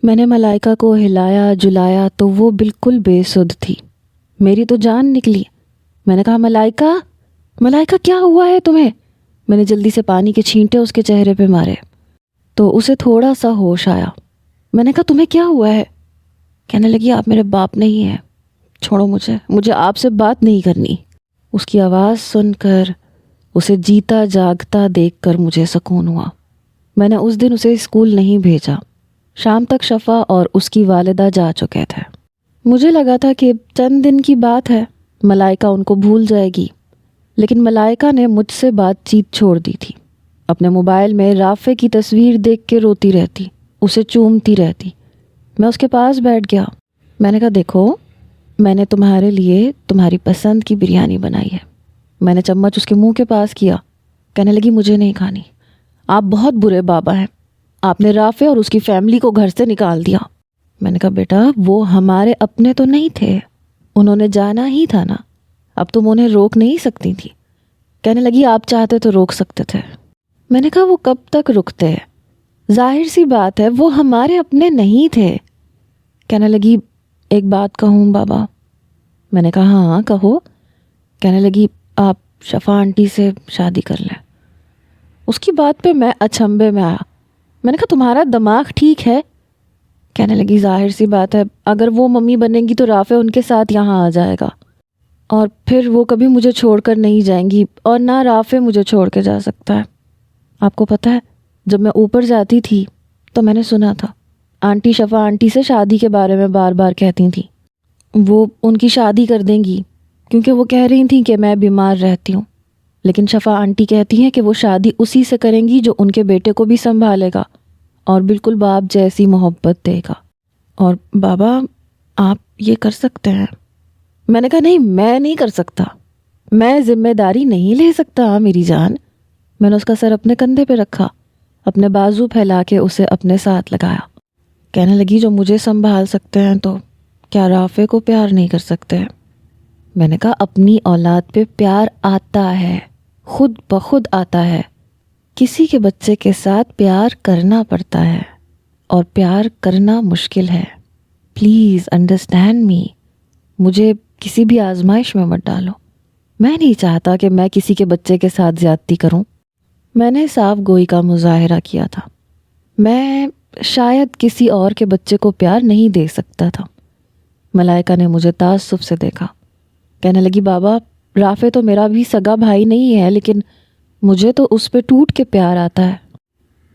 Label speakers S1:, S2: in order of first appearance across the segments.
S1: میں نے ملائکہ کو ہلایا جلایا تو وہ بالکل بے سدھ تھی۔ میری تو جان نکلی۔ میں نے کہا ملائکہ، ملائکہ کیا ہوا ہے تمہیں؟ میں نے جلدی سے پانی کے چھینٹے اس کے چہرے پہ مارے تو اسے تھوڑا سا ہوش آیا۔ میں نے کہا تمہیں کیا ہوا ہے؟ کہنے لگی آپ میرے باپ نہیں ہیں، چھوڑو مجھے آپ سے بات نہیں کرنی۔ اس کی آواز سن کر، اسے جیتا جاگتا دیکھ کر مجھے سکون ہوا۔ میں نے اس دن اسے اسکول نہیں بھیجا۔ شام تک شفا اور اس کی والدہ جا چکے تھے۔ مجھے لگا تھا کہ چند دن کی بات ہے، ملائکہ ان کو بھول جائے گی، لیکن ملائکہ نے مجھ سے بات چیت چھوڑ دی تھی۔ اپنے موبائل میں رافع کی تصویر دیکھ کے روتی رہتی، اسے چومتی رہتی۔ میں اس کے پاس بیٹھ گیا۔ میں نے کہا دیکھو، میں نے تمہارے لیے تمہاری پسند کی بریانی بنائی ہے۔ میں نے چمچ اس کے منہ کے پاس کیا۔ کہنے لگی مجھے نہیں کھانی، آپ بہت برے بابا ہیں، آپ نے رافع اور اس کی فیملی کو گھر سے نکال دیا۔ میں نے کہا بیٹا وہ ہمارے اپنے تو نہیں تھے، انہوں نے جانا ہی تھا نا، اب تم انہیں روک نہیں سکتی تھی۔ کہنے لگی آپ چاہتے تو روک سکتے تھے۔ میں نے کہا وہ کب تک رکتے، ظاہر سی بات ہے وہ ہمارے اپنے نہیں تھے۔ کہنے لگی ایک بات کہوں بابا؟ میں نے کہا ہاں کہو۔ کہنے لگی آپ شفا آنٹی سے شادی کر لیں۔ اس کی بات پہ میں اچنبھے میں آیا۔ میں نے کہا تمہارا دماغ ٹھیک ہے؟ کہنے لگی ظاہر سی بات ہے، اگر وہ ممی بنے گی تو رافع ان کے ساتھ یہاں آ جائے گا، اور پھر وہ کبھی مجھے چھوڑ کر نہیں جائیں گی، اور نہ رافع مجھے چھوڑ کے جا سکتا ہے۔ آپ کو پتہ ہے جب میں اوپر جاتی تھی تو میں نے سنا تھا آنٹی شفا آنٹی سے شادی کے بارے میں بار بار کہتی تھیں، وہ ان کی شادی کر دیں گی، کیونکہ وہ کہہ رہی تھیں کہ میں بیمار رہتی ہوں، لیکن شفا آنٹی کہتی ہیں کہ وہ شادی اسی سے کریں گی جو ان کے بیٹے کو بھی سنبھالے گا اور بالکل باپ جیسی محبت دے گا۔ اور بابا آپ یہ کر سکتے ہیں؟ میں نے کہا نہیں، میں نہیں کر سکتا، میں ذمہ داری نہیں لے سکتا میری جان۔ میں نے اس کا سر اپنے کندھے پہ رکھا، اپنے بازو پھیلا کے اسے اپنے ساتھ لگایا۔ کہنے لگی جو مجھے سنبھال سکتے ہیں تو کیا رافع کو پیار نہیں کر سکتے؟ میں نے کہا اپنی اولاد پہ پیار آتا ہے، خود بخود آتا ہے، کسی کے بچے کے ساتھ پیار کرنا پڑتا ہے، اور پیار کرنا مشکل ہے۔ پلیز انڈرسٹینڈ می، مجھے کسی بھی آزمائش میں مت ڈالو۔ میں نہیں چاہتا کہ میں کسی کے بچے کے ساتھ زیادتی کروں۔ میں نے صاف گوئی کا مظاہرہ کیا تھا، میں شاید کسی اور کے بچے کو پیار نہیں دے سکتا تھا۔ ملائکہ نے مجھے تعصب سے دیکھا۔ کہنے لگی بابا رافع تو میرا بھی سگا بھائی نہیں ہے، لیکن مجھے تو اس پہ ٹوٹ کے پیار آتا ہے۔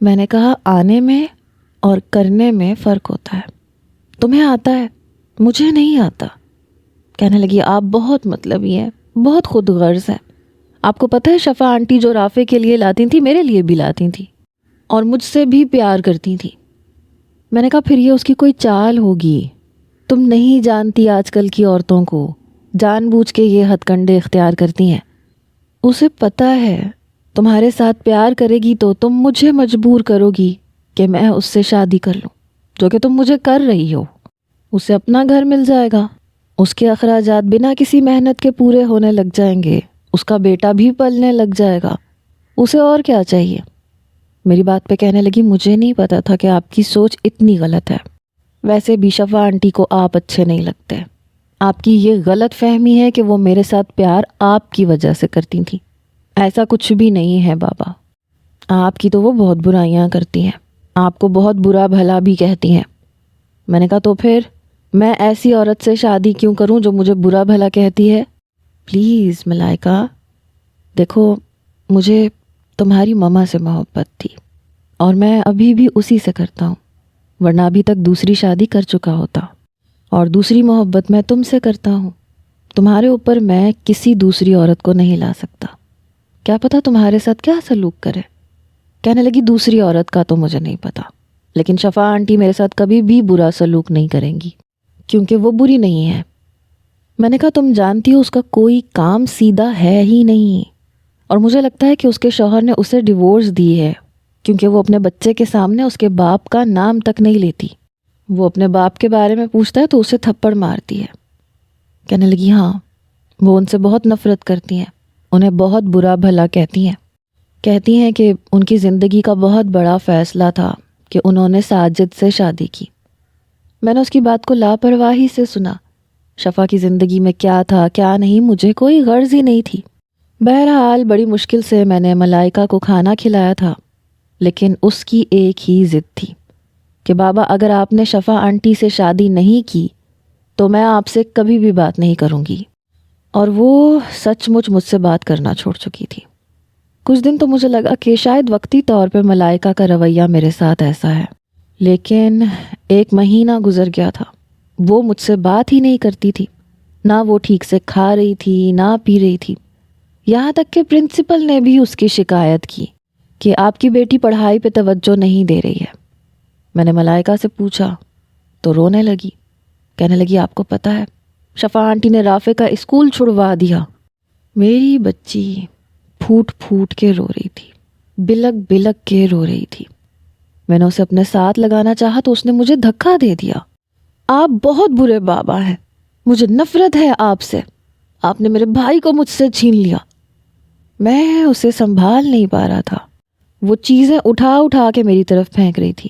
S1: میں نے کہا آنے میں اور کرنے میں فرق ہوتا ہے، تمہیں آتا ہے، مجھے نہیں آتا۔ کہنے لگی آپ بہت مطلبی ہیں، بہت خود غرض ہیں۔ آپ کو پتہ ہے شفا آنٹی جو رافع کے لیے لاتی تھی میرے لیے بھی لاتی تھی، اور مجھ سے بھی پیار کرتی تھی۔ میں نے کہا پھر یہ اس کی کوئی چال ہوگی، تم نہیں جانتی آج کل کی عورتوں کو، جان بوجھ کے یہ ہتھ کنڈے اختیار کرتی ہیں۔ اسے پتہ ہے تمہارے ساتھ پیار کرے گی تو تم مجھے مجبور کرو گی کہ میں اس سے شادی کر لوں، جو کہ تم مجھے کر رہی ہو۔ اسے اپنا گھر مل جائے گا، اس کے اخراجات بنا کسی محنت کے پورے ہونے لگ جائیں گے، اس کا بیٹا بھی پلنے لگ جائے گا، اسے اور کیا چاہیے؟ میری بات پہ کہنے لگی مجھے نہیں پتا تھا کہ آپ کی سوچ اتنی غلط ہے، ویسے بھی شفا آنٹی کو آپ اچھے نہیں لگتے، آپ کی یہ غلط فہمی ہے کہ وہ میرے ساتھ پیار آپ کی وجہ سے کرتی تھیں۔ ایسا کچھ بھی نہیں ہے بابا، آپ کی تو وہ بہت برائیاں کرتی ہیں، آپ کو بہت برا بھلا بھی کہتی ہیں۔ میں نے کہا تو پھر میں ایسی عورت سے شادی کیوں کروں جو مجھے برا بھلا کہتی ہے؟ پلیز ملائکہ، دیکھو مجھے تمہاری ماما سے محبت تھی، اور میں ابھی بھی اسی سے کرتا ہوں، ورنہ ابھی تک دوسری شادی کر چکا ہوتا، اور دوسری محبت میں تم سے کرتا ہوں۔ تمہارے اوپر میں کسی دوسری عورت کو نہیں لا سکتا، کیا پتہ تمہارے ساتھ کیا سلوک کرے۔ کہنے لگی دوسری عورت کا تو مجھے نہیں پتا، لیکن شفا آنٹی میرے ساتھ کبھی بھی برا سلوک نہیں کریں گی، کیونکہ وہ بری نہیں ہے۔ میں نے کہا تم جانتی ہو اس کا کوئی کام سیدھا ہے ہی نہیں، اور مجھے لگتا ہے کہ اس کے شوہر نے اسے ڈیورس دی ہے، کیونکہ وہ اپنے بچے کے سامنے اس کے باپ کا نام تک نہیں لیتی، وہ اپنے باپ کے بارے میں پوچھتا ہے تو اسے تھپڑ مارتی ہے۔ کہنے لگی ہاں، وہ ان سے بہت نفرت کرتی ہیں، انہیں بہت برا بھلا کہتی ہیں کہ ان کی زندگی کا بہت بڑا فیصلہ تھا کہ انہوں نے ساجد سے شادی کی، میں نے اس کی بات کو لاپرواہی سے سنا۔ شفا کی زندگی میں کیا تھا کیا نہیں مجھے کوئی غرض ہی نہیں تھی۔ بہرحال بڑی مشکل سے میں نے ملائکہ کو کھانا کھلایا تھا، لیکن اس کی ایک ہی ضد تھی کہ بابا اگر آپ نے شفا آنٹی سے شادی نہیں کی تو میں آپ سے کبھی بھی بات نہیں کروں گی۔ اور وہ سچ مچ مجھ سے بات کرنا چھوڑ چکی تھی۔ کچھ دن تو مجھے لگا کہ شاید وقتی طور پہ ملائکہ کا رویہ میرے ساتھ ایسا ہے، لیکن 1 مہینہ گزر گیا تھا، وہ مجھ سے بات ہی نہیں کرتی تھی، نہ وہ ٹھیک سے کھا رہی تھی نہ پی رہی تھی۔ یہاں تک کہ پرنسپل نے بھی اس کی شکایت کی کہ آپ کی بیٹی پڑھائی پہ توجہ نہیں دے رہی ہے۔ میں نے ملائکہ سے پوچھا تو رونے لگی، کہنے لگی آپ کو پتہ ہے شفا آنٹی نے رافع کا اسکول چھڑوا دیا۔ میری بچی پھوٹ پھوٹ کے رو رہی تھی، بلک بلک کے رو رہی تھی۔ میں نے اسے اپنے ساتھ لگانا چاہا تو اس نے مجھے دھکا دے دیا۔ آپ بہت برے بابا ہیں، مجھے نفرت ہے آپ سے، آپ نے میرے بھائی کو مجھ سے چھین لیا۔ میں اسے سنبھال نہیں پا رہا تھا، وہ چیزیں اٹھا اٹھا کے میری طرف پھینک رہی تھی۔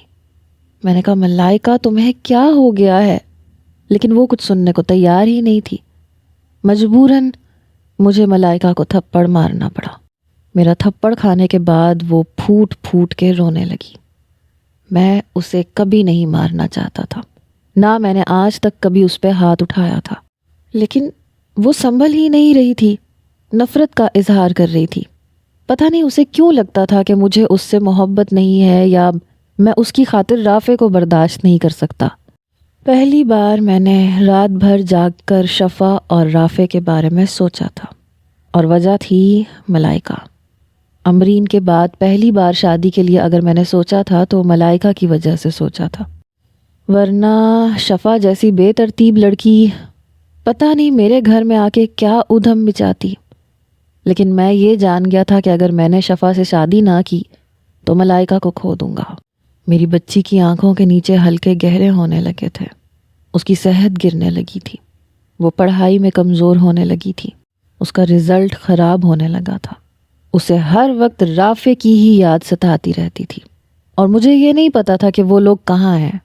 S1: میں نے کہا ملائکہ تمہیں کیا ہو گیا ہے؟ لیکن وہ کچھ سننے کو تیار ہی نہیں تھی۔ مجبوراً مجھے ملائکہ کو تھپڑ مارنا پڑا۔ میرا تھپڑ کھانے کے بعد وہ پھوٹ پھوٹ کے رونے لگی۔ میں اسے کبھی نہیں مارنا چاہتا تھا، نہ میں نے آج تک کبھی اس پہ ہاتھ اٹھایا تھا، لیکن وہ سنبھل ہی نہیں رہی تھی، نفرت کا اظہار کر رہی تھی۔ پتہ نہیں اسے کیوں لگتا تھا کہ مجھے اس سے محبت نہیں ہے یا میں اس کی خاطر رافع کو برداشت نہیں کر سکتا۔ پہلی بار میں نے رات بھر جاگ کر شفا اور رافع کے بارے میں سوچا تھا، اور وجہ تھی ملائکہ۔ امرین کے بعد پہلی بار شادی کے لیے اگر میں نے سوچا تھا تو ملائکہ کی وجہ سے سوچا تھا، ورنہ شفا جیسی بے ترتیب لڑکی پتہ نہیں میرے گھر میں آ کے کیا ادھم مچاتی۔ لیکن میں یہ جان گیا تھا کہ اگر میں نے شفا سے شادی نہ کی تو ملائکہ کو کھو دوں گا۔ میری بچی کی آنکھوں کے نیچے ہلکے گہرے ہونے لگے تھے، اس کی صحت گرنے لگی تھی، وہ پڑھائی میں کمزور ہونے لگی تھی، اس کا رزلٹ خراب ہونے لگا تھا، اسے ہر وقت رافع کی ہی یاد ستاتی رہتی تھی، اور مجھے یہ نہیں پتا تھا کہ وہ لوگ کہاں ہیں۔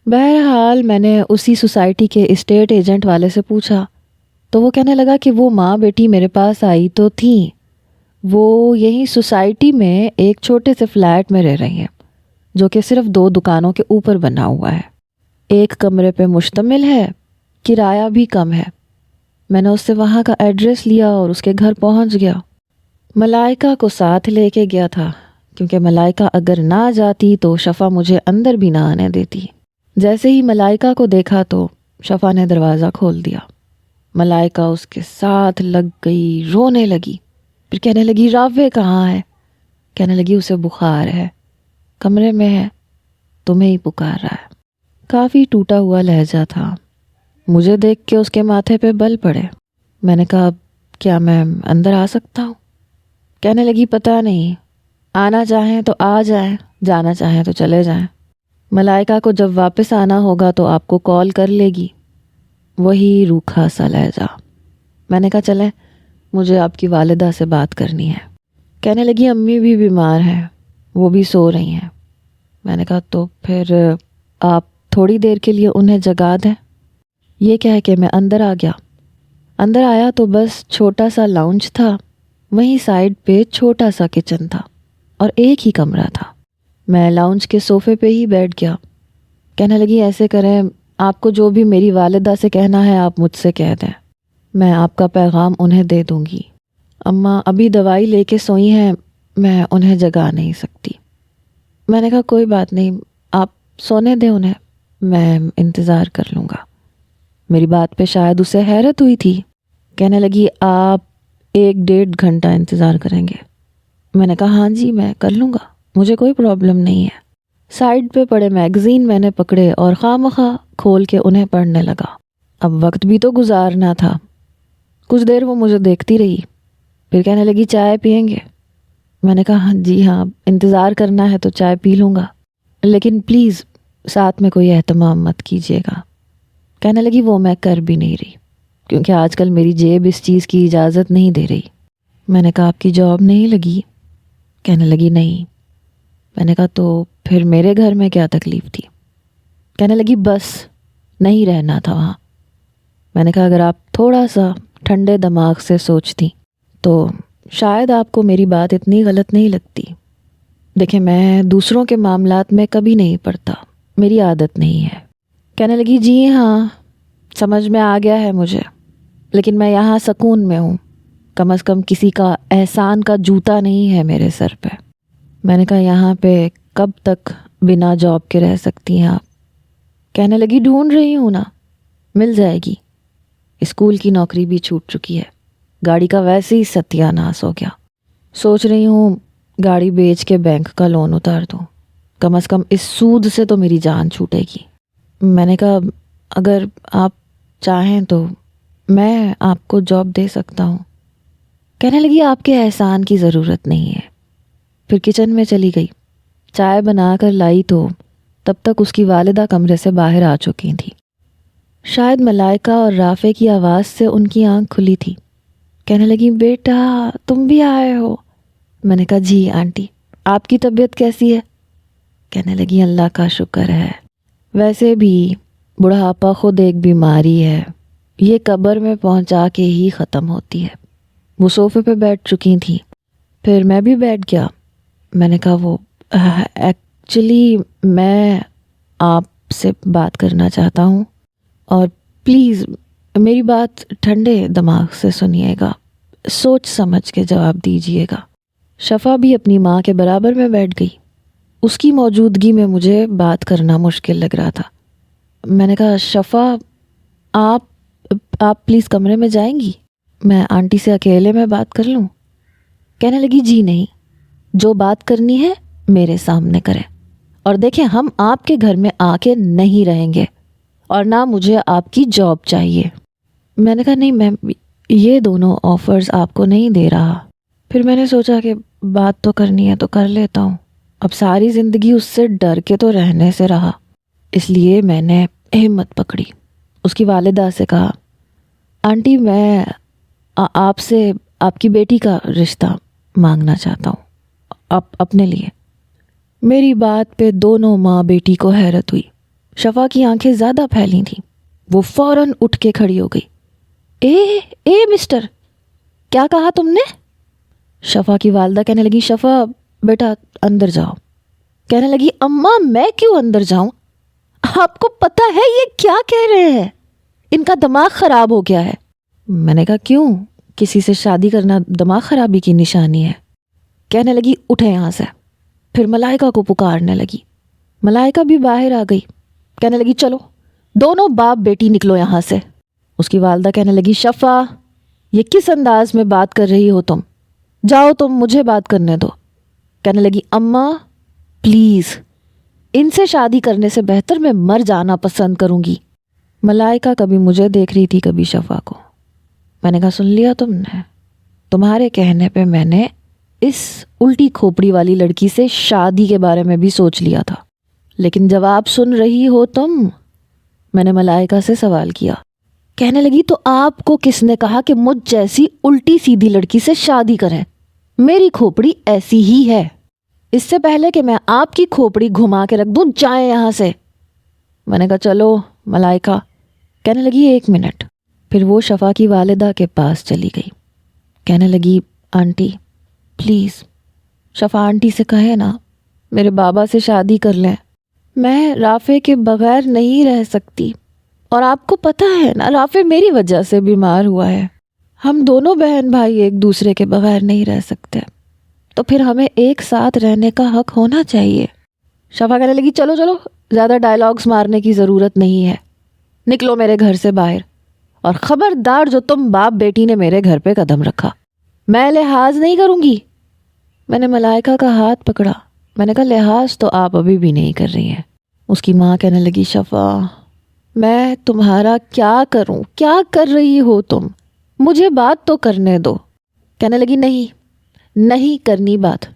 S1: بہرحال میں نے اسی سوسائٹی کے اسٹیٹ ایجنٹ والے سے پوچھا تو وہ کہنے لگا کہ وہ ماں بیٹی میرے پاس آئی تو تھیں، وہ یہیں سوسائٹی میں ایک چھوٹے سے فلیٹ میں رہ رہی ہیں جو کہ صرف 2 دکانوں کے اوپر بنا ہوا ہے، 1 کمرے پہ مشتمل ہے، کرایہ بھی کم ہے۔ میں نے اس سے وہاں کا ایڈریس لیا اور اس کے گھر پہنچ گیا۔ ملائکہ کو ساتھ لے کے گیا تھا کیونکہ ملائکہ اگر نہ جاتی تو شفا مجھے اندر بھی نہ آنے دیتی۔ جیسے ہی ملائکہ کو دیکھا تو شفا نے دروازہ کھول دیا۔ ملائکہ اس کے ساتھ لگ گئی، رونے لگی، پھر کہنے لگی رافع کہاں ہے؟ کہنے لگی اسے بخار ہے، کمرے میں ہے، تمہیں ہی پکار رہا ہے۔ کافی ٹوٹا ہوا لہجہ تھا، مجھے دیکھ کے اس کے ماتھے پہ بل پڑے۔ میں نے کہا کیا میں اندر آ سکتا ہوں؟ کہنے لگی پتہ نہیں، آنا چاہیں تو آ جائیں، جانا چاہیں تو چلے جائیں، ملائکہ کو جب واپس آنا ہوگا تو آپ کو کال کر لے گی۔ وہی روکھا سا لہجہ۔ میں نے کہا چلیں، مجھے آپ کی والدہ سے بات کرنی ہے۔ کہنے لگی امی بھی بیمار ہیں، وہ بھی سو رہی ہیں۔ میں نے کہا تو پھر آپ تھوڑی دیر کے لیے انہیں جگا دیں۔ یہ کہہ کے میں اندر آ گیا۔ اندر آیا تو بس چھوٹا سا لاؤنج تھا، وہیں سائڈ پہ چھوٹا سا کچن تھا اور ایک ہی کمرہ تھا۔ میں لاؤنج کے صوفے پہ ہی بیٹھ گیا۔ کہنے لگی ایسے کریں، آپ کو جو بھی میری والدہ سے کہنا ہے آپ مجھ سے کہہ دیں، میں آپ کا پیغام انہیں دے دوں گی۔ اماں ابھی دوائی لے کے سوئی ہیں، میں انہیں جگا نہیں سکتی۔ میں نے کہا کوئی بات نہیں، آپ سونے دیں انہیں، میں انتظار کر لوں گا۔ میری بات پہ شاید اسے حیرت ہوئی تھی۔ کہنے لگی آپ 1-1.5 گھنٹہ انتظار کریں گے؟ میں نے کہا ہاں جی میں کر لوں گا، مجھے کوئی پرابلم نہیں ہے۔ سائڈ پہ پڑے میگزین میں نے پکڑے اور خواہ کھول کے انہیں پڑھنے لگا۔ اب وقت بھی تو گزارنا تھا۔ کچھ دیر وہ مجھے دیکھتی رہی، پھر کہنے لگی چائے پئیں گے؟ میں نے کہا جی ہاں، انتظار کرنا ہے تو چائے پی لوں گا، لیکن پلیز ساتھ میں کوئی اہتمام مت کیجیے گا۔ کہنے لگی وہ میں کر بھی نہیں رہی کیونکہ آج کل میری جیب اس چیز کی اجازت نہیں دے رہی۔ میں نے کہا آپ کی جاب نہیں لگی؟ کہنے لگی نہیں۔ میں نے کہا تو پھر میرے گھر میں کیا تکلیف تھی؟ کہنے لگی بس نہیں رہنا تھا وہاں۔ میں نے کہا اگر آپ تھوڑا سا ٹھنڈے دماغ سے سوچتی تو شاید آپ کو میری بات اتنی غلط نہیں لگتی۔ دیکھیں میں دوسروں کے معاملات میں کبھی نہیں پڑتا، میری عادت نہیں ہے۔ کہنے لگی جی ہاں سمجھ میں آ گیا ہے مجھے، لیکن میں یہاں سکون میں ہوں، کم از کم کسی کا احسان کا جوتا نہیں ہے میرے سر پہ۔ میں نے کہا یہاں پہ کب تک بنا جاب کے رہ سکتی ہیں آپ؟ کہنے لگی ڈھونڈ رہی ہوں نا، مل جائے گی۔ اسکول کی نوکری بھی چھوٹ چکی ہے، گاڑی کا ویسے ہی ستیہ ناس ہو گیا، سوچ رہی ہوں گاڑی بیچ کے بینک کا لون اتار دوں، کم از کم اس سود سے تو میری جان چھوٹے گی۔ میں نے کہا اگر آپ چاہیں تو میں آپ کو جاب دے سکتا ہوں۔ کہنے لگی آپ کے احسان کی ضرورت نہیں ہے۔ پھر کچن میں چلی گئی، چائے بنا کر لائی تو تب تک اس کی والدہ کمرے سے باہر آ چکی تھی۔ شاید ملائکہ اور رافع کی آواز سے ان کی آنکھ کھلی تھی۔ کہنے لگی بیٹا تم بھی آئے ہو؟ میں نے کہا جی آنٹی، آپ کی طبیعت کیسی ہے؟ کہنے لگی اللہ کا شکر ہے، ویسے بھی بڑھاپا خود ایک بیماری ہے، یہ قبر میں پہنچا کے ہی ختم ہوتی ہے۔ وہ صوفے پہ بیٹھ چکی تھیں، پھر میں بھی بیٹھ گیا۔ میں نے کہا وہ ایکچولی میں آپ سے بات کرنا چاہتا ہوں، اور پلیز میری بات ٹھنڈے دماغ سے سنیے گا، سوچ سمجھ کے جواب دیجیے گا۔ شفا بھی اپنی ماں کے برابر میں بیٹھ گئی، اس کی موجودگی میں مجھے بات کرنا مشکل لگ رہا تھا۔ میں نے کہا شفا آپ پلیز کمرے میں جائیں گی، میں آنٹی سے اکیلے میں بات کر لوں؟ کہنے لگی جی نہیں، جو بات کرنی ہے میرے سامنے کریں، اور دیکھیں ہم آپ کے گھر میں آ کے نہیں رہیں گے، اور نہ مجھے آپ کی جاب چاہیے۔ میں نے کہا نہیں میں یہ دونوں آفرز آپ کو نہیں دے رہا۔ پھر میں نے سوچا کہ بات تو کرنی ہے تو کر لیتا ہوں، اب ساری زندگی اس سے ڈر کے تو رہنے سے رہا، اس لیے میں نے ہمت پکڑی۔ اس کی والدہ سے کہا آنٹی میں آپ سے آپ کی بیٹی کا رشتہ مانگنا چاہتا ہوں اپنے لیے۔ میری بات پہ دونوں ماں بیٹی کو حیرت ہوئی۔ شفا کی آنکھیں زیادہ پھیلی تھیں، وہ فوراً اٹھ کے کھڑی ہو گئی۔ اے مسٹر، کیا کہا تم نے؟ شفا کی والدہ کہنے لگی شفا بیٹا اندر جاؤ۔ کہنے لگی اماں میں کیوں اندر جاؤں؟ آپ کو پتہ ہے یہ کیا کہہ رہے ہیں؟ ان کا دماغ خراب ہو گیا ہے۔ میں نے کہا کیوں؟ کسی سے شادی کرنا دماغ خرابی کی نشانی ہے؟ کہنے لگی اٹھے یہاں سے۔ پھر ملائکہ کو پکارنے لگی، ملائکہ بھی باہر آ گئی۔ کہنے لگی چلو دونوں باپ بیٹی نکلو یہاں سے۔ اس کی والدہ کہنے لگی شفا یہ کس انداز میں بات کر رہی ہو تم؟ جاؤ تم مجھے بات کرنے دو۔ کہنے لگی اماں پلیز، ان سے شادی کرنے سے بہتر میں مر جانا پسند کروں گی۔ ملائکہ کبھی مجھے دیکھ رہی تھی کبھی شفا کو۔ میں نے کہا سن لیا تم نے؟ تمہارے کہنے پہ میں نے اس الٹی کھوپڑی والی لڑکی سے شادی کے بارے میں بھی سوچ لیا تھا، لیکن جواب سن رہی ہو تم؟ میں نے ملائکہ سے سوال کیا۔ کہنے لگی تو آپ کو کس نے کہا کہ مجھ جیسی الٹی سیدھی لڑکی سے شادی کریں؟ میری کھوپڑی ایسی ہی ہے، اس سے پہلے کہ میں آپ کی کھوپڑی گھما کے رکھ دوں جائیں یہاں سے۔ میں نے کہا چلو ملائکہ۔ کہنے لگی ایک منٹ۔ پھر وہ شفا کی والدہ کے پاس چلی گئی، کہنے لگی آنٹی پلیز شفا آنٹی سے کہے نا میرے بابا سے شادی کر لیں، میں رافع کے بغیر نہیں رہ سکتی، اور آپ کو پتہ ہے نا رافع میری وجہ سے بیمار ہوا ہے، ہم دونوں بہن بھائی ایک دوسرے کے بغیر نہیں رہ سکتے، تو پھر ہمیں ایک ساتھ رہنے کا حق ہونا چاہیے۔ شفا کہنے لگی چلو چلو زیادہ ڈائلاگز مارنے کی ضرورت نہیں ہے، نکلو میرے گھر سے باہر، اور خبردار جو تم باپ بیٹی نے میرے گھر پہ قدم رکھا میں لحاظ نہیں کروں گی۔ میں نے ملائکہ کا ہاتھ پکڑا، میں نے کہا لحاظ تو آپ ابھی بھی نہیں کر رہی ہیں۔ اس کی ماں کہنے لگی شفا میں تمہارا کیا کروں، کیا کر رہی ہو تم؟ مجھے بات تو کرنے دو۔ کہنے لگی نہیں کرنی بات،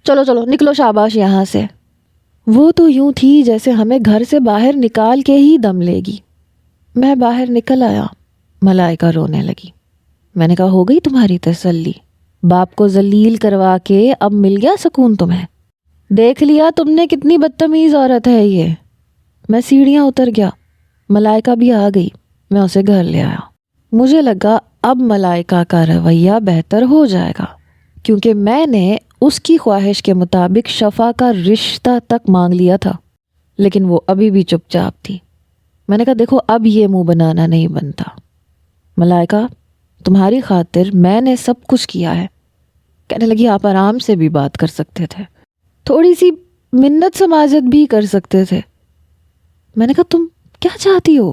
S1: چلو چلو نکلو شاباش یہاں سے۔ وہ تو یوں تھی جیسے ہمیں گھر سے باہر نکال کے ہی دم لے گی۔ میں باہر نکل آیا، ملائکہ رونے لگی۔ میں نے کہا ہو گئی تمہاری تسلی؟ باپ کو ذلیل کروا کے اب مل گیا سکون تمہیں؟ دیکھ لیا تم نے کتنی بدتمیز عورت ہے یہ؟ میں سیڑھیاں اتر گیا، ملائکہ بھی آ گئی، میں اسے گھر لے آیا۔ مجھے لگا اب ملائکہ کا رویہ بہتر ہو جائے گا، کیونکہ میں نے اس کی خواہش کے مطابق شفا کا رشتہ تک مانگ لیا تھا، لیکن وہ ابھی بھی چپ چاپ تھی۔ میں نے کہا دیکھو اب یہ منہ بنانا نہیں بنتا، ملائکہ تمہاری خاطر میں نے سب کچھ کیا ہے۔ کہنے لگی آپ آرام سے بھی بات کر سکتے تھے، تھوڑی سی منت سماجت بھی کر سکتے تھے۔ میں نے کہا تم کیا چاہتی ہو؟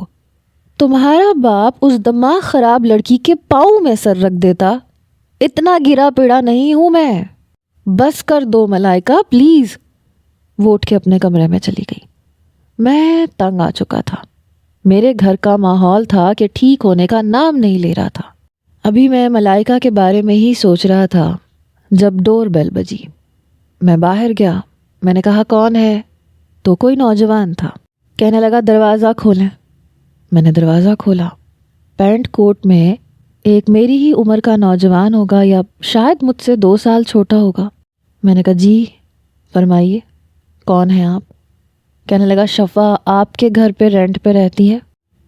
S1: تمہارا باپ اس دماغ خراب لڑکی کے پاؤں میں سر رکھ دیتا، اتنا گرا پڑا نہیں ہوں میں۔ بس کر دو ملائکہ پلیز۔ وہ اٹھ کے اپنے کمرے میں چلی گئی۔ میں تنگ آ چکا تھا، میرے گھر کا ماحول تھا کہ ٹھیک ہونے کا نام نہیں لے رہا تھا۔ ابھی میں ملائکہ کے بارے میں ہی سوچ رہا تھا جب ڈور بیل بجی۔ میں باہر گیا، میں نے کہا کون ہے؟ تو کوئی نوجوان تھا، کہنے لگا دروازہ کھولیں۔ میں نے دروازہ کھولا، پینٹ کوٹ میں ایک میری ہی عمر کا نوجوان ہوگا یا شاید مجھ سے 2 سال چھوٹا ہوگا۔ میں نے کہا جی فرمائیے کون ہیں آپ؟ کہنے لگا شفا آپ کے گھر پہ رینٹ پہ رہتی ہے؟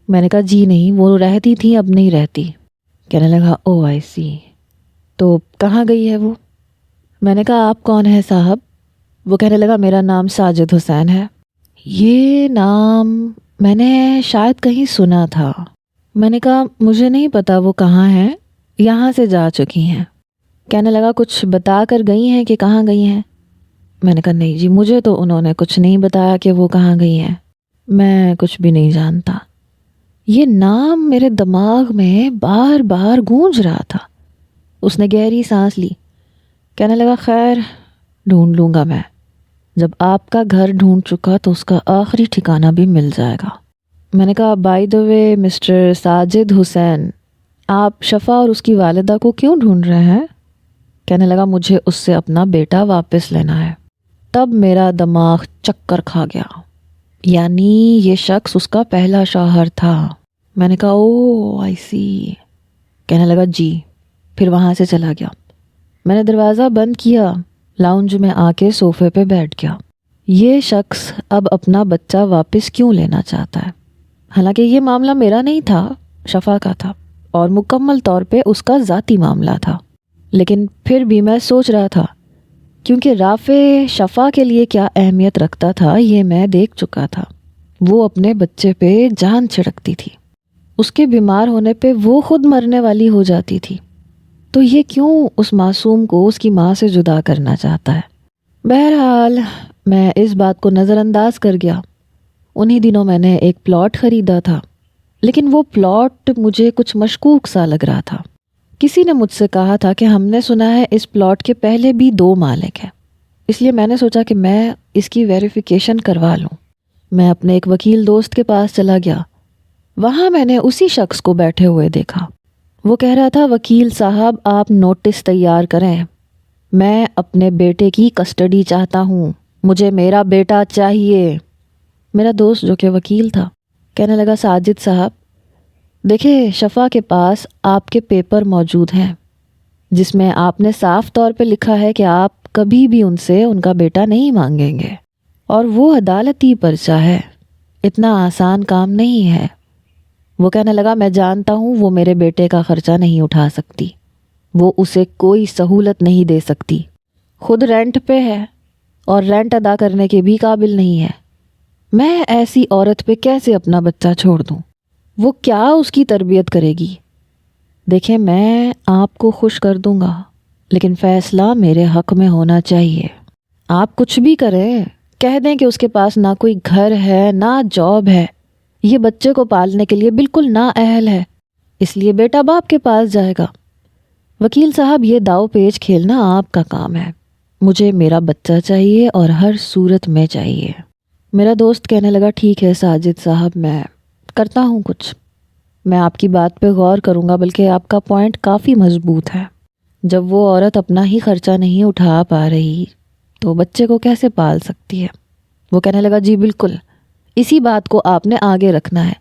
S1: میں نے کہا جی نہیں، وہ رہتی تھی اب نہیں رہتی۔ کہنے لگا او آئی سی، تو کہاں گئی ہے وہ؟ میں نے کہا آپ کون ہیں صاحب؟ وہ کہنے لگا میرا نام ساجد حسین ہے۔ یہ نام میں نے شاید کہیں سنا تھا۔ میں نے کہا مجھے نہیں پتا وہ کہاں ہیں، یہاں سے جا چکی ہیں۔ کہنے لگا کچھ بتا کر گئی ہیں کہ کہاں گئی ہیں؟ میں نے کہا نہیں جی، مجھے تو انہوں نے کچھ نہیں بتایا کہ وہ کہاں گئی ہیں، میں کچھ بھی نہیں جانتا۔ یہ نام میرے دماغ میں بار بار گونج رہا تھا۔ اس نے گہری سانس لی، کہنے لگا خیر ڈھونڈ لوں گا میں، جب آپ کا گھر ڈھونڈ چکا تو اس کا آخری ٹھکانہ بھی مل جائے گا۔ میں نے کہا by the way mister Sajid Hussain, آپ شفا اور اس کی والدہ کو کیوں ڈھونڈ رہے ہیں؟ کہنے لگا مجھے اس سے اپنا بیٹا واپس لینا ہے۔ تب میرا دماغ چکر کھا گیا، یعنی یہ شخص اس کا پہلا شوہر تھا۔ میں نے کہا او آئی سی۔ کہنے لگا جی، پھر وہاں سے چلا گیا۔ میں نے دروازہ بند کیا، لاؤنج میں آ کے صوفے پہ بیٹھ گیا۔ یہ شخص اب اپنا بچہ واپس کیوں لینا چاہتا ہے؟ حالانکہ یہ معاملہ میرا نہیں تھا، شفا کا تھا، اور مکمل طور پہ اس کا ذاتی معاملہ تھا۔ لیکن پھر بھی میں سوچ رہا تھا، کیونکہ رافع شفا کے لیے کیا اہمیت رکھتا تھا یہ میں دیکھ چکا تھا۔ وہ اپنے بچے پہ جان چھڑکتی تھی، اس کے بیمار ہونے پہ وہ خود مرنے والی ہو جاتی تھی، تو یہ کیوں اس معصوم کو اس کی ماں سے جدا کرنا چاہتا ہے؟ بہرحال میں اس بات کو نظر انداز کر گیا۔ انہی دنوں میں نے ایک پلاٹ خریدا تھا، لیکن وہ پلاٹ مجھے کچھ مشکوک سا لگ رہا تھا۔ کسی نے مجھ سے کہا تھا کہ ہم نے سنا ہے اس پلاٹ کے پہلے بھی 2 مالک ہیں، اس لیے میں نے سوچا کہ میں اس کی ویریفیکیشن کروا لوں۔ میں اپنے ایک وکیل دوست کے پاس چلا گیا، وہاں میں نے اسی شخص کو بیٹھے ہوئے دیکھا۔ وہ کہہ رہا تھا وکیل صاحب آپ نوٹس تیار کریں، میں اپنے بیٹے کی کسٹڈی چاہتا ہوں، مجھے میرا بیٹا چاہیے۔ میرا دوست جو کہ وکیل تھا کہنے لگا ساجد صاحب دیکھیں شفا کے پاس آپ کے پیپر موجود ہیں جس میں آپ نے صاف طور پہ لکھا ہے کہ آپ کبھی بھی ان سے ان کا بیٹا نہیں مانگیں گے، اور وہ عدالتی پرچہ ہے، اتنا آسان کام نہیں ہے۔ وہ کہنے لگا میں جانتا ہوں وہ میرے بیٹے کا خرچہ نہیں اٹھا سکتی، وہ اسے کوئی سہولت نہیں دے سکتی، خود رینٹ پہ ہے اور رینٹ ادا کرنے کے بھی قابل نہیں ہے۔ میں ایسی عورت پہ کیسے اپنا بچہ چھوڑ دوں؟ وہ کیا اس کی تربیت کرے گی؟ دیکھیں میں آپ کو خوش کر دوں گا، لیکن فیصلہ میرے حق میں ہونا چاہیے۔ آپ کچھ بھی کریں، کہہ دیں کہ اس کے پاس نہ کوئی گھر ہے نہ جاب ہے، یہ بچے کو پالنے کے لیے بالکل نااہل ہے، اس لیے بیٹا باپ کے پاس جائے گا۔ وکیل صاحب یہ داؤ پیچ کھیلنا آپ کا کام ہے، مجھے میرا بچہ چاہیے اور ہر صورت میں چاہیے۔ میرا دوست کہنے لگا ٹھیک ہے ساجد صاحب میں کرتا ہوں کچھ، میں آپ کی بات پہ غور کروں گا، بلکہ آپ کا پوائنٹ کافی مضبوط ہے۔ جب وہ عورت اپنا ہی خرچہ نہیں اٹھا پا رہی تو بچے کو کیسے پال سکتی ہے؟ وہ کہنے لگا جی بالکل، اسی بات کو آپ نے آگے رکھنا ہے،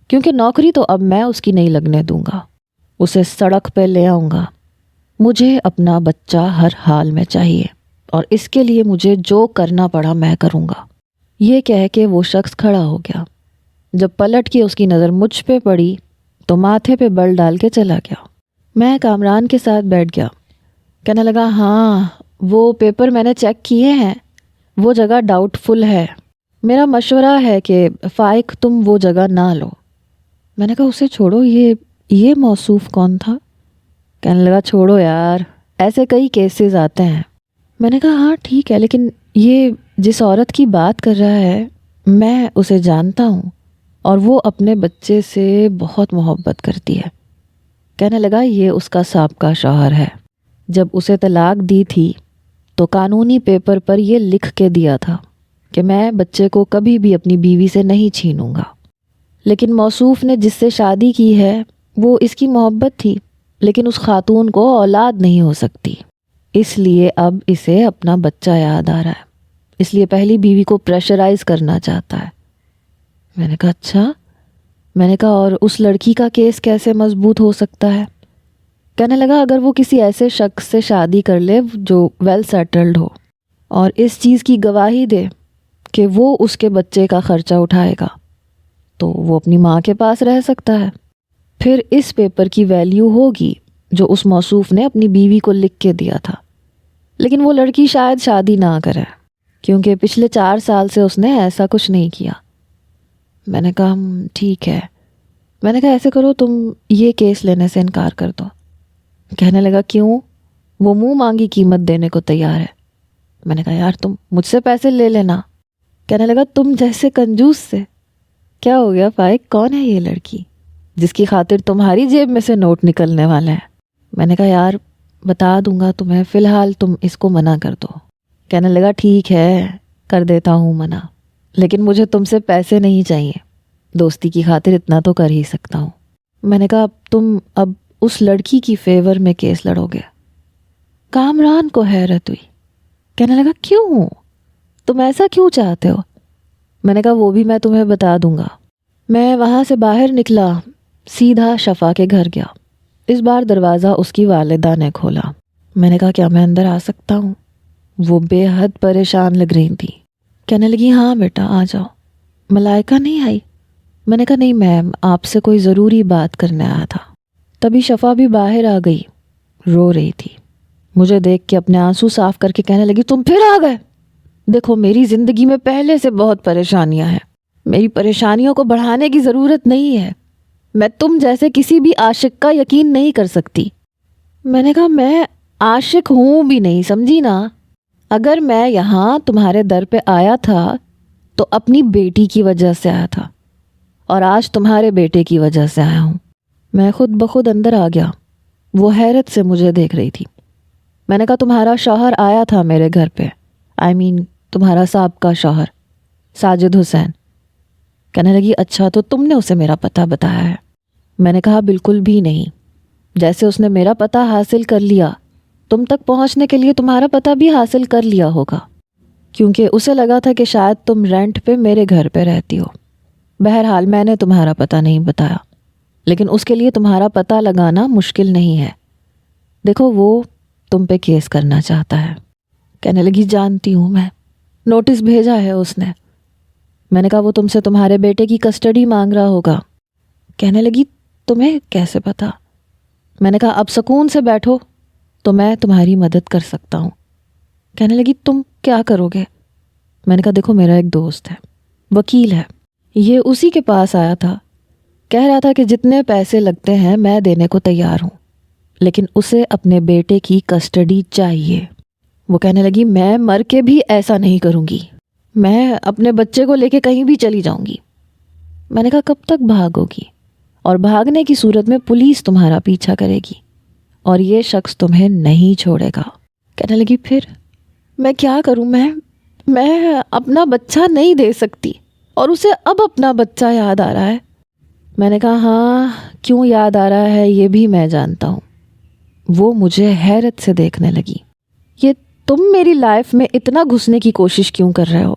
S1: کیونکہ نوکری تو اب میں اس کی نہیں لگنے دوں گا، اسے سڑک پہ لے آؤں گا۔ مجھے اپنا بچہ ہر حال میں چاہیے، اور اس کے لیے مجھے جو کرنا پڑا میں کروں گا۔ یہ کہہ کے وہ شخص کھڑا ہو گیا۔ جب پلٹ کے اس کی نظر مجھ پہ پڑی تو ماتھے پہ بل ڈال کے چلا گیا۔ میں کامران کے ساتھ بیٹھ گیا۔ کہنے لگا ہاں وہ پیپر میں نے چیک کیے ہیں، وہ جگہ ڈاؤٹ فل ہے، میرا مشورہ ہے کہ فائق تم وہ جگہ نہ لو۔ میں نے کہا اسے چھوڑو، یہ موصوف کون تھا؟ کہنے لگا چھوڑو یار، ایسے کئی کیسز آتے ہیں۔ میں نے کہا ہاں ٹھیک ہے، لیکن یہ جس عورت کی بات کر رہا ہے میں اسے جانتا ہوں اور وہ اپنے بچے سے بہت محبت کرتی ہے۔ کہنے لگا یہ اس کا سابقہ شوہر ہے، جب اسے طلاق دی تھی تو قانونی پیپر پر یہ لکھ کے دیا تھا کہ میں بچے کو کبھی بھی اپنی بیوی سے نہیں چھینوں گا، لیکن موصوف نے جس سے شادی کی ہے وہ اس کی محبت تھی، لیکن اس خاتون کو اولاد نہیں ہو سکتی، اس لیے اب اسے اپنا بچہ یاد آ رہا ہے، اس لیے پہلی بیوی کو پریشرائز کرنا چاہتا ہے۔ میں نے کہا اچھا؟ میں نے کہا اور اس لڑکی کا کیس کیسے مضبوط ہو سکتا ہے؟ کہنے لگا اگر وہ کسی ایسے شخص سے شادی کر لے جو ویل سیٹلڈ ہو اور اس چیز کی گواہی دے کہ وہ اس کے بچے کا خرچہ اٹھائے گا تو وہ اپنی ماں کے پاس رہ سکتا ہے، پھر اس پیپر کی ویلیو ہوگی جو اس موصوف نے اپنی بیوی کو لکھ کے دیا تھا۔ لیکن وہ لڑکی شاید شادی نہ کرے کیونکہ پچھلے 4 سال سے اس نے ایسا کچھ نہیں کیا۔ میں نے کہا ٹھیک ہے۔ میں نے کہا ایسے کرو تم یہ کیس لینے سے انکار کر دو۔ کہنے لگا کیوں؟ وہ منہ مانگی قیمت دینے کو تیار ہے۔ میں نے کہا یار تم مجھ سے پیسے لے لینا۔ کہنے لگا تم جیسے کنجوس سے۔ کیا ہو گیا فائق، کون ہے یہ لڑکی جس کی خاطر تمہاری جیب میں سے نوٹ نکلنے والے ہیں؟ میں نے کہا یار بتا دوں گا تمہیں، فی الحال تم اس کو منع کر دو۔ کہنے لگا ٹھیک ہے کر دیتا ہوں منع، لیکن مجھے تم سے پیسے نہیں چاہیے، دوستی کی خاطر اتنا تو کر ہی سکتا ہوں۔ میں نے کہا تم اب اس لڑکی کی فیور میں کیس لڑو گے؟ کامران کو حیرت ہوئی، کہنے لگا کیوں؟ تم ایسا کیوں چاہتے ہو؟ میں نے کہا وہ بھی میں تمہیں بتا دوں گا۔ میں وہاں سے باہر نکلا، سیدھا شفا کے گھر گیا۔ اس بار دروازہ اس کی والدہ نے کھولا۔ میں نے کہا کیا میں اندر آ سکتا ہوں؟ وہ بے حد پریشان لگ رہی تھی۔ کہنے لگی ہاں بیٹا آ جاؤ۔ ملائکہ نہیں آئی؟ میں نے کہا نہیں میم، آپ سے کوئی ضروری بات کرنے آیا تھا۔ تبھی شفا بھی باہر آ گئی، رو رہی تھی۔ مجھے دیکھ کے اپنے آنسو صاف کر کے کہنے لگی تم پھر آ گئے؟ دیکھو میری زندگی میں پہلے سے بہت پریشانیاں ہیں، میری پریشانیوں کو بڑھانے کی ضرورت نہیں ہے، میں تم جیسے کسی بھی عاشق کا یقین نہیں کر سکتی۔ میں نے کہا میں عاشق ہوں بھی نہیں، سمجھی نا؟ اگر میں یہاں تمہارے در پہ آیا تھا تو اپنی بیٹی کی وجہ سے آیا تھا، اور آج تمہارے بیٹے کی وجہ سے آیا ہوں۔ میں خود بخود اندر آ گیا۔ وہ حیرت سے مجھے دیکھ رہی تھی۔ میں نے کہا تمہارا شوہر آیا تھا میرے گھر پہ، تمہارا سابقہ شوہر ساجد حسین۔ کہنے لگی اچھا تو تم نے اسے میرا پتہ بتایا ہے؟ میں نے کہا بالکل بھی نہیں، جیسے اس نے میرا پتہ حاصل کر لیا، تم تک پہنچنے کے لیے تمہارا پتہ بھی حاصل کر لیا ہوگا، کیونکہ اسے لگا تھا کہ شاید تم رینٹ پہ میرے گھر پہ رہتی ہو۔ بہرحال میں نے تمہارا پتہ نہیں بتایا، لیکن اس کے لیے تمہارا پتہ لگانا مشکل نہیں ہے۔ دیکھو وہ تم پہ کیس کرنا چاہتا ہے۔ کہنے لگی جانتی ہوں میں، نوٹس بھیجا ہے اس نے۔ میں نے کہا وہ تم سے تمہارے بیٹے کی کسٹڈی مانگ رہا ہوگا۔ کہنے لگی تمہیں کیسے پتا؟ میں نے کہا اب سکون سے بیٹھو تو میں تمہاری مدد کر سکتا ہوں۔ کہنے لگی تم کیا کرو گے؟ میں نے کہا دیکھو میرا ایک دوست ہے، وکیل ہے، یہ اسی کے پاس آیا تھا، کہہ رہا تھا کہ جتنے پیسے لگتے ہیں میں دینے کو تیار ہوں، لیکن اسے اپنے بیٹے کی کسٹڈی چاہیے۔ وہ کہنے لگی میں مر کے بھی ایسا نہیں کروں گی، میں اپنے بچے کو لے کے کہیں بھی چلی جاؤں گی۔ میں نے کہا کب تک بھاگو گی؟ اور بھاگنے کی صورت میں پولیس تمہارا پیچھا کرے گی اور یہ شخص تمہیں نہیں چھوڑے گا۔ کہنے لگی پھر میں کیا کروں؟ میں اپنا بچہ نہیں دے سکتی، اور اسے اب اپنا بچہ یاد آ رہا ہے۔ میں نے کہا ہاں کیوں یاد آ رہا ہے یہ بھی میں جانتا ہوں۔ وہ مجھے حیرت سے دیکھنے لگی۔ یہ تم میری لائف میں اتنا گھسنے کی کوشش کیوں کر رہے ہو؟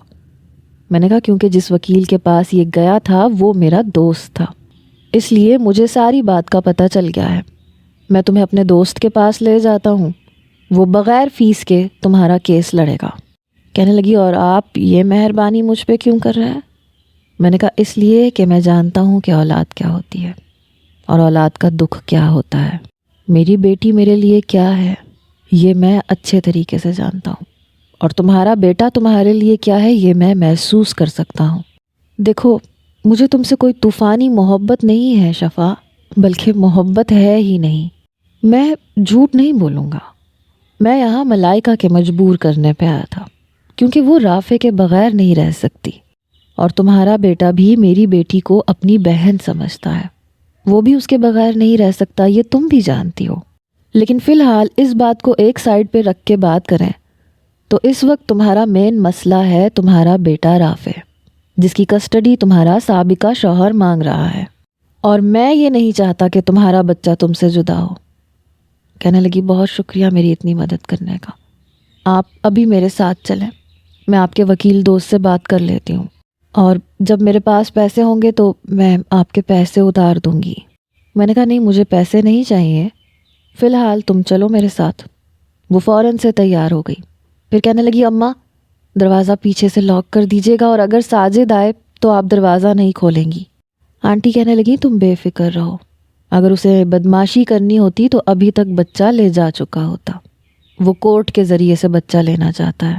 S1: میں نے کہا کیونکہ جس وکیل کے پاس یہ گیا تھا وہ میرا دوست تھا، اس لیے مجھے ساری بات کا پتہ چل گیا ہے۔ میں تمہیں اپنے دوست کے پاس لے جاتا ہوں، وہ بغیر فیس کے تمہارا کیس لڑے گا۔ کہنے لگی اور آپ یہ مہربانی مجھ پہ کیوں کر رہے ہیں؟ میں نے کہا اس لیے کہ میں جانتا ہوں کہ اولاد کیا ہوتی ہے اور اولاد کا دکھ کیا ہوتا ہے. میری بیٹی میرے لیے کیا ہے یہ میں اچھے طریقے سے جانتا ہوں، اور تمہارا بیٹا تمہارے لیے کیا ہے یہ میں محسوس کر سکتا ہوں. دیکھو مجھے تم سے کوئی طوفانی محبت نہیں ہے شفا، بلکہ محبت ہے ہی نہیں. میں جھوٹ نہیں بولوں گا، میں یہاں ملائکہ کے مجبور کرنے پہ آیا تھا، کیونکہ وہ رافع کے بغیر نہیں رہ سکتی، اور تمہارا بیٹا بھی میری بیٹی کو اپنی بہن سمجھتا ہے، وہ بھی اس کے بغیر نہیں رہ سکتا، یہ تم بھی جانتی ہو. لیکن فی الحال اس بات کو ایک سائڈ پہ رکھ کے بات کریں تو اس وقت تمہارا مین مسئلہ ہے تمہارا بیٹا رافع، جس کی کسٹڈی تمہارا سابقہ شوہر مانگ رہا ہے، اور میں یہ نہیں چاہتا کہ تمہارا بچہ تم سے جدا ہو. کہنے لگی بہت شکریہ میری اتنی مدد کرنے کا، آپ ابھی میرے ساتھ چلیں، میں آپ کے وکیل دوست سے بات کر لیتی ہوں، اور جب میرے پاس پیسے ہوں گے تو میں آپ کے پیسے اتار دوں گی. میں نے کہا نہیں مجھے پیسے نہیں چاہیے، فی الحال تم چلو میرے ساتھ. وہ فوراً سے تیار ہو گئی. پھر کہنے لگی اماں دروازہ پیچھے سے لاک کر دیجیے گا، اور اگر ساجد آئے تو آپ دروازہ نہیں کھولیں گی. آنٹی کہنے لگی تم بے فکر رہو، اگر اسے بدماشی کرنی ہوتی تو ابھی تک بچہ لے جا چکا ہوتا، وہ کورٹ کے ذریعے سے بچہ لینا چاہتا ہے.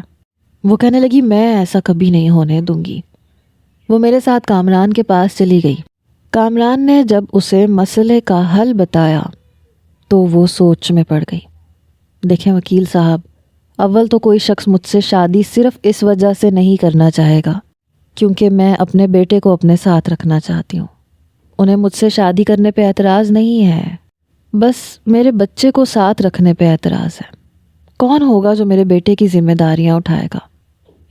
S1: وہ کہنے لگی میں ایسا کبھی نہیں ہونے دوں گی. وہ میرے ساتھ کامران کے پاس چلی گئی. کامران نے جب اسے مسئلے کا حل بتایا تو وہ سوچ میں پڑ گئی. دیکھیں وکیل صاحب، اول تو کوئی شخص مجھ سے شادی صرف اس وجہ سے نہیں کرنا چاہے گا کیونکہ میں اپنے بیٹے کو اپنے ساتھ رکھنا چاہتی ہوں. انہیں مجھ سے شادی کرنے پہ اعتراض نہیں ہے، بس میرے بچے کو ساتھ رکھنے پہ اعتراض ہے. کون ہوگا جو میرے بیٹے کی ذمہ داریاں اٹھائے گا،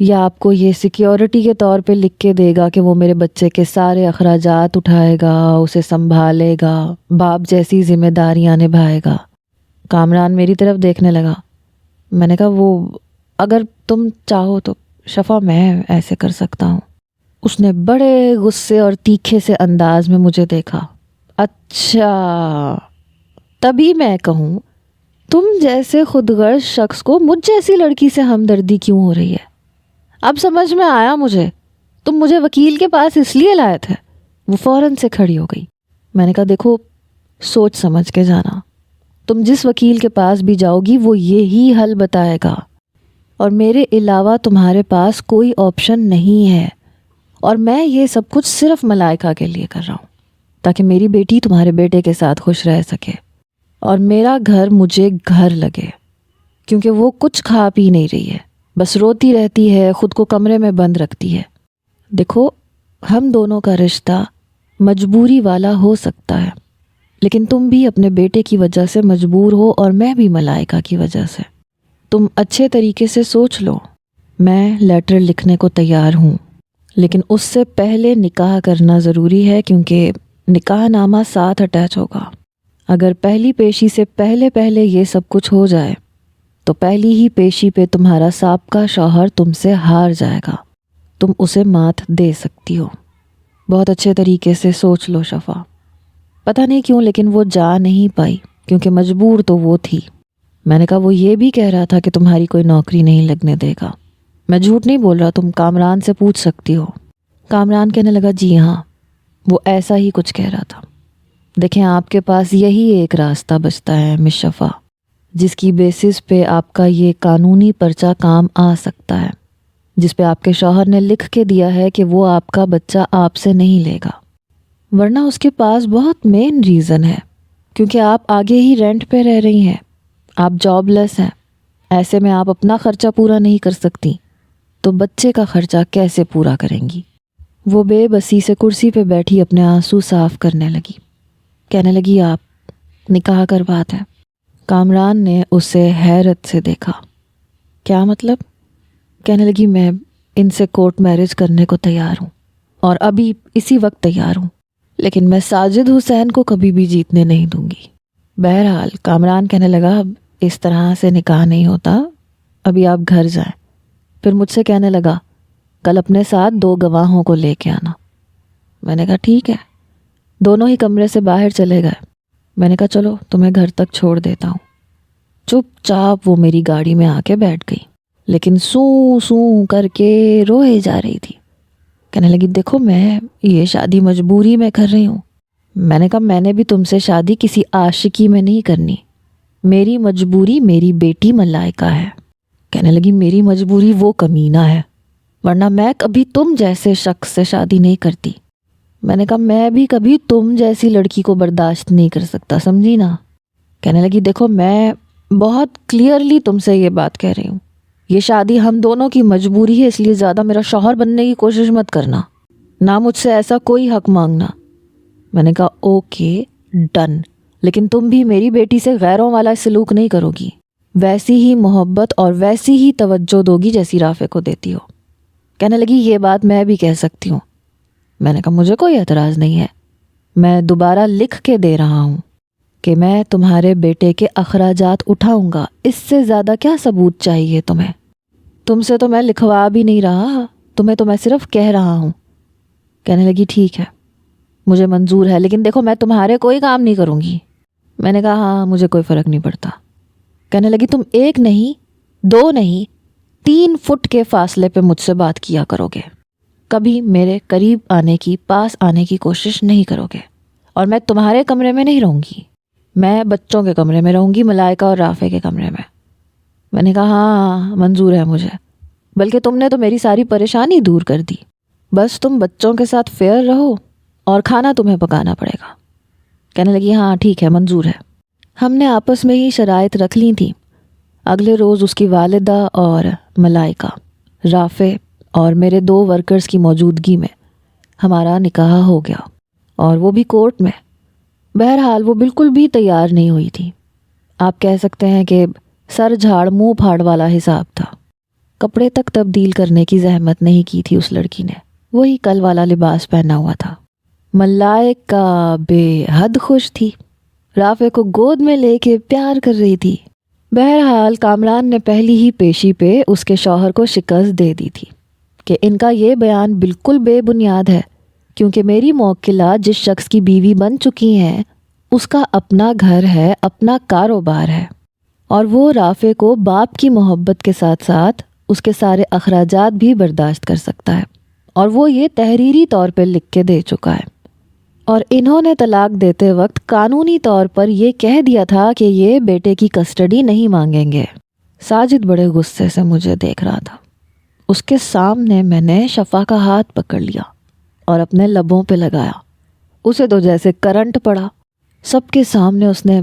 S1: یا آپ کو یہ سیکیورٹی کے طور پہ لکھ کے دے گا کہ وہ میرے بچے کے سارے اخراجات اٹھائے گا، اسے سنبھالے گا، باپ جیسی ذمہ داریاں نبھائے گا. کامران میری طرف دیکھنے لگا. میں نے کہا وہ اگر تم چاہو تو شفا میں ایسے کر سکتا ہوں. اس نے بڑے غصے اور تیکھے سے انداز میں مجھے دیکھا. اچھا تبھی میں کہوں تم جیسے خود غرض شخص کو مجھ جیسی لڑکی سے ہمدردی کیوں ہو رہی ہے؟ اب سمجھ میں آیا مجھے، تم مجھے وکیل کے پاس اس لیے لائے تھے. وہ فوراً سے کھڑی ہو گئی. میں نے کہا دیکھو سوچ سمجھ کے جانا، تم جس وکیل کے پاس بھی جاؤ گی وہ یہی حل بتائے گا، اور میرے علاوہ تمہارے پاس کوئی آپشن نہیں ہے. اور میں یہ سب کچھ صرف ملائکہ کے لیے کر رہا ہوں تاکہ میری بیٹی تمہارے بیٹے کے ساتھ خوش رہ سکے، اور میرا گھر مجھے گھر لگے، کیونکہ وہ کچھ کھا پی نہیں رہی ہے، بس روتی رہتی ہے، خود کو کمرے میں بند رکھتی ہے. دیکھو ہم دونوں کا رشتہ مجبوری والا ہو سکتا ہے، لیکن تم بھی اپنے بیٹے کی وجہ سے مجبور ہو اور میں بھی ملائکہ کی وجہ سے. تم اچھے طریقے سے سوچ لو. میں لیٹر لکھنے کو تیار ہوں، لیکن اس سے پہلے نکاح کرنا ضروری ہے کیونکہ نکاح نامہ ساتھ اٹیچ ہوگا. اگر پہلی پیشی سے پہلے یہ سب کچھ ہو جائے تو پہلی ہی پیشی پہ تمہارا سابقہ شوہر تم سے ہار جائے گا، تم اسے مات دے سکتی ہو. بہت اچھے طریقے سے سوچ لو شفا. پتہ نہیں کیوں لیکن وہ جا نہیں پائی کیونکہ مجبور تو وہ تھی. میں نے کہا وہ یہ بھی کہہ رہا تھا کہ تمہاری کوئی نوکری نہیں لگنے دے گا. میں جھوٹ نہیں بول رہا، تم کامران سے پوچھ سکتی ہو. کامران کہنے لگا جی ہاں وہ ایسا ہی کچھ کہہ رہا تھا. دیکھیں آپ کے پاس یہی ایک راستہ بچتا ہے مس شفا، جس کی بیسس پہ آپ کا یہ قانونی پرچہ کام آ سکتا ہے، جس پہ آپ کے شوہر نے لکھ کے دیا ہے کہ وہ آپ کا بچہ آپ سے نہیں لے گا. ورنہ اس کے پاس بہت مین ریزن ہے، کیونکہ آپ آگے ہی رینٹ پہ رہ رہی ہیں، آپ جاب لیس ہیں، ایسے میں آپ اپنا خرچہ پورا نہیں کر سکتی تو بچے کا خرچہ کیسے پورا کریں گی؟ وہ بے بسی سے کرسی پہ بیٹھی اپنے آنسو صاف کرنے لگی. کہنے لگی آپ نکاح کروا دیں. کامران نے اسے حیرت سے دیکھا. کیا مطلب؟ کہنے لگی میں ان سے کورٹ میرج کرنے کو تیار ہوں، اور ابھی اسی وقت تیار ہوں، لیکن میں ساجد حسین کو کبھی بھی جیتنے نہیں دوں گی. بہرحال کامران کہنے لگا اب اس طرح سے نکاح نہیں ہوتا، ابھی آپ گھر جائیں. پھر مجھ سے کہنے لگا کل اپنے ساتھ 2 گواہوں کو لے کے آنا. میں نے کہا ٹھیک ہے. دونوں ہی کمرے سے باہر چلے گئے. میں نے کہا چلو تمہیں گھر تک چھوڑ دیتا ہوں. چپ چاپ وہ میری گاڑی میں آ کے بیٹھ گئی، لیکن سوں سوں کر کے روئے جا رہی تھی. کہنے لگی دیکھو میں یہ شادی مجبوری میں کر رہی ہوں. میں نے کہا میں نے بھی تم سے شادی کسی عاشقی میں نہیں کرنی. میری مجبوری میری بیٹی ملائکہ ہے. کہنے لگی میری مجبوری وہ کمینہ ہے، ورنہ میں کبھی تم جیسے شخص سے شادی نہیں کرتی. میں نے کہا میں بھی کبھی تم جیسی لڑکی کو برداشت نہیں کر سکتا، سمجھی نا. کہنے لگی دیکھو میں بہت کلیئرلی تم سے یہ بات کہہ رہی ہوں، یہ شادی ہم دونوں کی مجبوری ہے، اس لیے زیادہ میرا شوہر بننے کی کوشش مت کرنا، نہ مجھ سے ایسا کوئی حق مانگنا. میں نے کہا اوکے ڈن، لیکن تم بھی میری بیٹی سے غیروں والا سلوک نہیں کرو گی، ویسی ہی محبت اور ویسی ہی توجہ دو گی جیسی رافع کو دیتی ہو. کہنے لگی یہ بات میں بھی کہہ سکتی ہوں. میں نے کہا مجھے کوئی اعتراض نہیں ہے، میں دوبارہ لکھ کے دے رہا ہوں کہ میں تمہارے بیٹے کے اخراجات اٹھاؤں گا، اس سے زیادہ کیا ثبوت چاہیے تمہیں؟ تم سے تو میں لکھوا بھی نہیں رہا، تمہیں تو میں صرف کہہ رہا ہوں. کہنے لگی ٹھیک ہے مجھے منظور ہے، لیکن دیکھو میں تمہارے کوئی کام نہیں کروں گی. میں نے کہا ہاں مجھے کوئی فرق نہیں پڑتا. کہنے لگی تم 1 نہیں 2 نہیں 3 فٹ کے فاصلے پہ مجھ سے بات کیا کرو گے، کبھی میرے قریب آنے کی پاس آنے کی کوشش نہیں کرو گے، اور میں تمہارے کمرے میں نہیں رہوں گی، میں بچوں کے کمرے میں رہوں گی، ملائکہ اور رافع کے کمرے میں. میں نے کہا ہاں منظور ہے مجھے، بلکہ تم نے تو میری ساری پریشانی دور کر دی، بس تم بچوں کے ساتھ فیئر رہو اور کھانا تمہیں پکانا پڑے گا. کہنے لگی ہاں ٹھیک ہے منظور ہے. ہم نے آپس میں ہی شرائط رکھ لی تھیں. اگلے روز اس کی والدہ اور ملائکہ، رافع اور میرے 2 ورکرز کی موجودگی میں ہمارا نکاح ہو گیا، اور وہ بھی کورٹ میں. بہرحال وہ بالکل بھی تیار نہیں ہوئی تھی. آپ کہہ سکتے ہیں کہ سر جھاڑ منہ پھاڑ والا حساب تھا. کپڑے تک تبدیل کرنے کی زحمت نہیں کی تھی اس لڑکی نے، وہی کل والا لباس پہنا ہوا تھا. ملائکہ بے حد خوش تھی، رافع کو گود میں لے کے پیار کر رہی تھی. بہرحال کامران نے پہلی ہی پیشی پہ اس کے شوہر کو شکست دے دی تھی کہ ان کا یہ بیان بالکل بے بنیاد ہے، کیونکہ میری موکلہ جس شخص کی بیوی بن چکی ہیں اس کا اپنا گھر ہے، اپنا کاروبار ہے، اور وہ رافع کو باپ کی محبت کے ساتھ ساتھ اس کے سارے اخراجات بھی برداشت کر سکتا ہے، اور وہ یہ تحریری طور پہ لکھ کے دے چکا ہے. اور انہوں نے طلاق دیتے وقت قانونی طور پر یہ کہہ دیا تھا کہ یہ بیٹے کی کسٹڈی نہیں مانگیں گے. ساجد بڑے غصے سے مجھے دیکھ رہا تھا. اس کے سامنے میں نے شفا کا ہاتھ پکڑ لیا اور اپنے لبوں پہ لگایا. اسے تو جیسے کرنٹ پڑا. سب کے سامنے اس نے